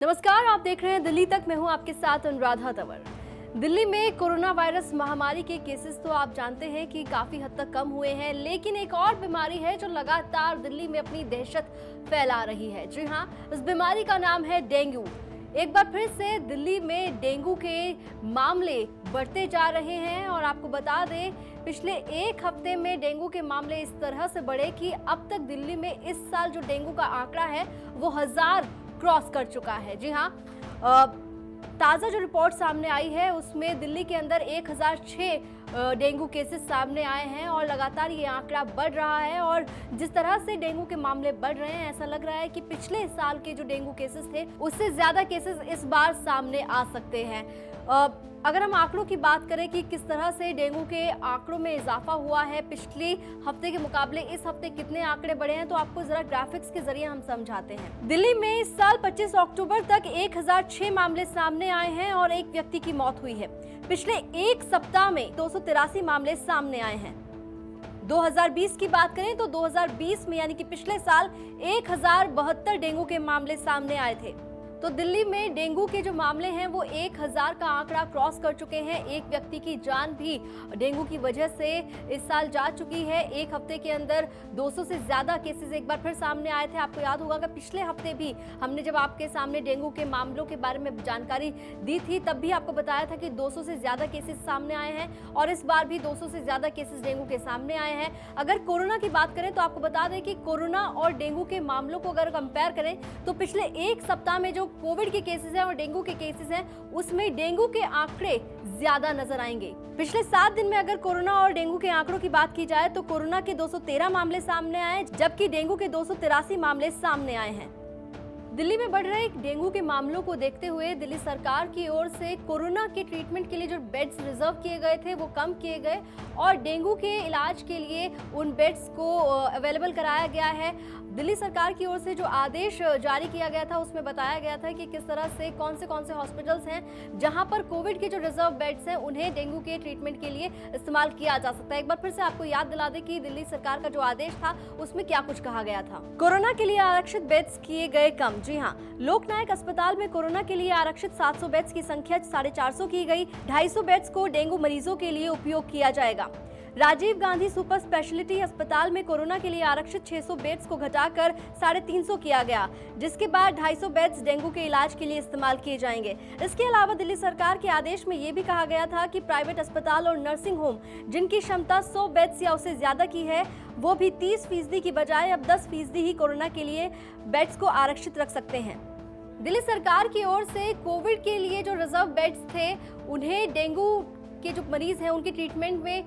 नमस्कार, आप देख रहे हैं दिल्ली तक। मैं हूं आपके साथ अनुराधा तंवर। दिल्ली में कोरोना वायरस महामारी के केसेस तो आप जानते हैं कि काफी हद तक कम हुए हैं, लेकिन एक और बीमारी है जो लगातार दिल्ली में अपनी दहशत फैला रही है। जी हां, इस बीमारी का नाम है डेंगू। एक बार फिर से दिल्ली में डेंगू के मामले बढ़ते जा रहे हैं और आपको बता दें, पिछले एक हफ्ते में डेंगू के मामले इस तरह से बढ़े कि अब तक दिल्ली में इस साल जो डेंगू का आंकड़ा है वो 1000 क्रॉस कर चुका है। जी हाँ, ताज़ा जो रिपोर्ट सामने आई है उसमें दिल्ली के अंदर 1006 डेंगू केसेस सामने आए हैं और लगातार ये आंकड़ा बढ़ रहा है। और जिस तरह से डेंगू के मामले बढ़ रहे हैं, ऐसा लग रहा है कि पिछले साल के जो डेंगू केसेस थे उससे ज़्यादा केसेस इस बार सामने आ सकते हैं। अगर हम आंकड़ों की बात करें कि किस तरह से डेंगू के आंकड़ों में इजाफा हुआ है पिछले हफ्ते के मुकाबले इस हफ्ते कितने आंकड़े बढ़े हैं, तो आपको जरा ग्राफिक्स के जरिए हम समझाते हैं। दिल्ली में इस साल 25 अक्टूबर तक 1006 मामले सामने आए हैं और एक व्यक्ति की मौत हुई है। पिछले एक सप्ताह में 283 मामले सामने आए हैं। 2020 की बात करें तो 2020 में यानी कि पिछले साल 1072 डेंगू के मामले सामने आए थे। तो दिल्ली में डेंगू के जो मामले हैं वो 1000 का आंकड़ा क्रॉस कर चुके हैं। एक व्यक्ति की जान भी डेंगू की वजह से इस साल जा चुकी है। एक हफ्ते के अंदर 200 से ज्यादा केसेस एक बार फिर सामने आए थे। आपको याद होगा कि पिछले हफ्ते भी हमने जब आपके सामने डेंगू के मामलों के बारे में जानकारी दी थी, तब भी आपको बताया था कि 200 से ज्यादा केसेस सामने आए हैं और इस बार भी 200 से ज्यादा केसेस डेंगू के सामने आए हैं। अगर कोरोना की बात करें तो आपको बता दें कि कोरोना और डेंगू के मामलों को अगर कंपेयर करें तो पिछले एक सप्ताह में जो कोविड के केसेस हैं और डेंगू के केसेस हैं उसमें डेंगू के आंकड़े ज्यादा नजर आएंगे। पिछले 7 दिन में अगर कोरोना और डेंगू के आंकड़ों की बात की जाए तो कोरोना के 213 मामले सामने आए, जबकि डेंगू के 283 मामले सामने आए हैं। दिल्ली में बढ़ रहे डेंगू के मामलों को देखते हुए दिल्ली सरकार की ओर से कोरोना के ट्रीटमेंट के लिए जो बेड्स रिजर्व किए गए थे वो कम किए गए और डेंगू के इलाज के लिए उन बेड्स को अवेलेबल कराया गया है। दिल्ली सरकार की ओर से जो आदेश जारी किया गया था उसमें बताया गया था कि किस तरह से कौन से हॉस्पिटल्स हैं जहां पर कोविड के जो रिजर्व बेड्स हैं उन्हें डेंगू के ट्रीटमेंट के लिए इस्तेमाल किया जा सकता है। एक बार फिर से आपको याद दिला दें कि दिल्ली सरकार का जो आदेश था उसमें क्या कुछ कहा गया था। कोरोना के लिए आरक्षित बेड्स किए गए कम। जी हाँ, लोकनायक अस्पताल में कोरोना के लिए आरक्षित 700 बेड्स की संख्या 450 की गई। 250 बेड्स को डेंगू मरीजों के लिए उपयोग किया जाएगा। राजीव गांधी सुपर स्पेशलिटी अस्पताल में कोरोना के लिए आरक्षित 600 बेड्स को घटाकर 350 किया गया, जिसके बाद 250 बेड्स डेंगू के इलाज के लिए इस्तेमाल किए जाएंगे। इसके अलावा दिल्ली सरकार के आदेश में ये भी कहा गया था कि प्राइवेट अस्पताल और नर्सिंग होम जिनकी क्षमता 100 बेड्स या उससे ज्यादा की है वो भी 30% की बजाय अब 10% ही कोरोना के लिए बेड्स को आरक्षित रख सकते हैं। दिल्ली सरकार की ओर से कोविड के लिए जो रिजर्व बेड्स थे उन्हें डेंगू के जो मरीज हैं उनके ट्रीटमेंट में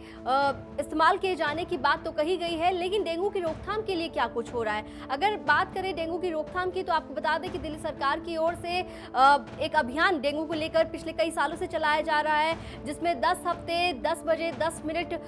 इस्तेमाल किए जाने की बात तो कही गई है, लेकिन डेंगू की रोकथाम के लिए क्या कुछ हो रहा है। अगर बात करें डेंगू की रोकथाम की तो आपको बता दें कि दिल्ली सरकार की ओर से एक अभियान डेंगू को लेकर पिछले कई सालों से चलाया जा रहा है, जिसमें 10 हफ्ते 10 बजे 10 मिनट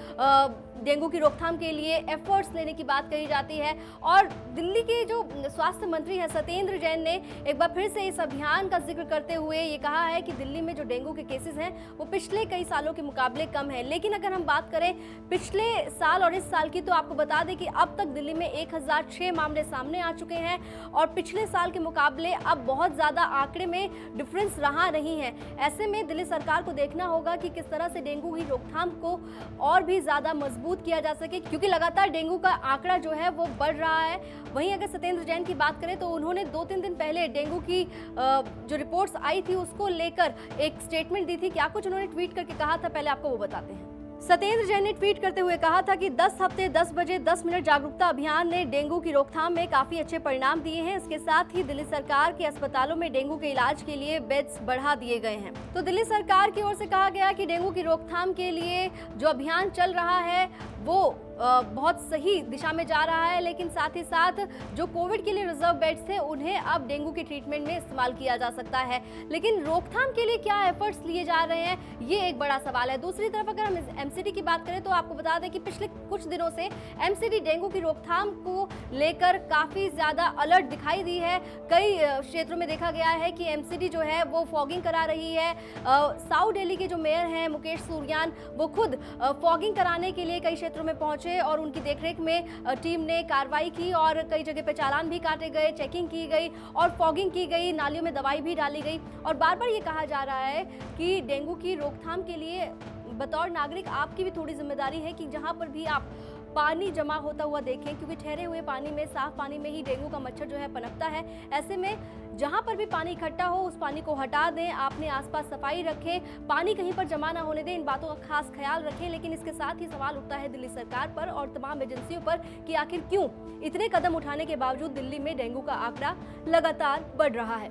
डेंगू की रोकथाम के लिए एफर्ट्स लेने की बात कही जाती है। और दिल्ली के जो स्वास्थ्य मंत्री हैं सत्येंद्र जैन ने एक बार फिर से इस अभियान का जिक्र करते हुए ये कहा है कि दिल्ली में जो डेंगू के केसेस हैं वो पिछले कई सालों के मुकाबले कम है। लेकिन अगर हम बात करें पिछले साल और इस साल की तो आपको बता दें कि अब तक दिल्ली में 1006 मामले सामने आ चुके हैं और पिछले साल के मुकाबले अब बहुत ज्यादा आंकड़े में डिफरेंस रहा नहीं है। ऐसे में दिल्ली सरकार को देखना होगा कि किस तरह से डेंगू की रोकथाम को और भी ज्यादा मजबूत किया जा सके, क्योंकि लगातार डेंगू का आंकड़ा जो है वो बढ़ रहा है। वहीं अगर सत्येंद्र जैन की बात करें तो उन्होंने 2-3 दिन पहले डेंगू की जो रिपोर्ट्स आई थी उसको लेकर एक स्टेटमेंट दी थी। क्या कुछ उन्होंने ट्वीट करके कहा था, पहले आपको वो बताते हैं। सत्येंद्र जैन ने ट्वीट करते हुए कहा था कि 10 हफ्ते 10 बजे 10 मिनट जागरूकता अभियान ने डेंगू की रोकथाम में काफी अच्छे परिणाम दिए हैं। इसके साथ ही दिल्ली सरकार के अस्पतालों में डेंगू के इलाज के लिए बेड्स बढ़ा दिए गए हैं। तो दिल्ली सरकार की ओर से कहा गया कि डेंगू की रोकथाम के लिए जो अभियान चल रहा है वो बहुत सही दिशा में जा रहा है, लेकिन साथ ही साथ जो कोविड के लिए रिजर्व बेड्स थे उन्हें अब डेंगू के ट्रीटमेंट में इस्तेमाल किया जा सकता है। लेकिन रोकथाम के लिए क्या एफर्ट्स लिए जा रहे हैं, ये एक बड़ा सवाल है। दूसरी तरफ अगर हम एमसीडी की बात करें तो आपको बता दें कि पिछले कुछ दिनों से एमसीडी डेंगू की रोकथाम को लेकर काफी ज्यादा अलर्ट दिखाई दी है। कई क्षेत्रों में देखा गया है कि एमसीडी जो है वो फॉगिंग करा रही है। साउथ दिल्ली के जो मेयर हैं मुकेश सूर्यान, वो खुद फॉगिंग कराने के लिए कई क्षेत्रों में पहुंचे पहुंचे और उनकी देखरेख में टीम ने कार्रवाई की और कई जगह पे चालान भी काटे गए, चेकिंग की गई और फॉगिंग की गई, नालियों में दवाई भी डाली गई। और बार बार ये कहा जा रहा है कि डेंगू की रोकथाम के लिए बतौर नागरिक आपकी भी थोड़ी जिम्मेदारी है कि जहां पर भी आप पानी जमा होता हुआ देखें, क्योंकि ठहरे हुए पानी में, साफ पानी में ही डेंगू का मच्छर जो है पनपता है। ऐसे में जहां पर भी पानी इकट्ठा हो उस पानी को हटा दें, अपने आसपास सफाई रखें, पानी कहीं पर जमा ना होने दें, इन बातों का खास ख्याल रखें। लेकिन इसके साथ ही सवाल उठता है दिल्ली सरकार पर और तमाम एजेंसियों पर कि आखिर क्यों इतने कदम उठाने के बावजूद दिल्ली में डेंगू का आंकड़ा लगातार बढ़ रहा है।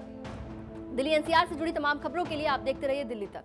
दिल्ली एनसीआर से जुड़ी तमाम खबरों के लिए आप देखते रहिए दिल्ली तक।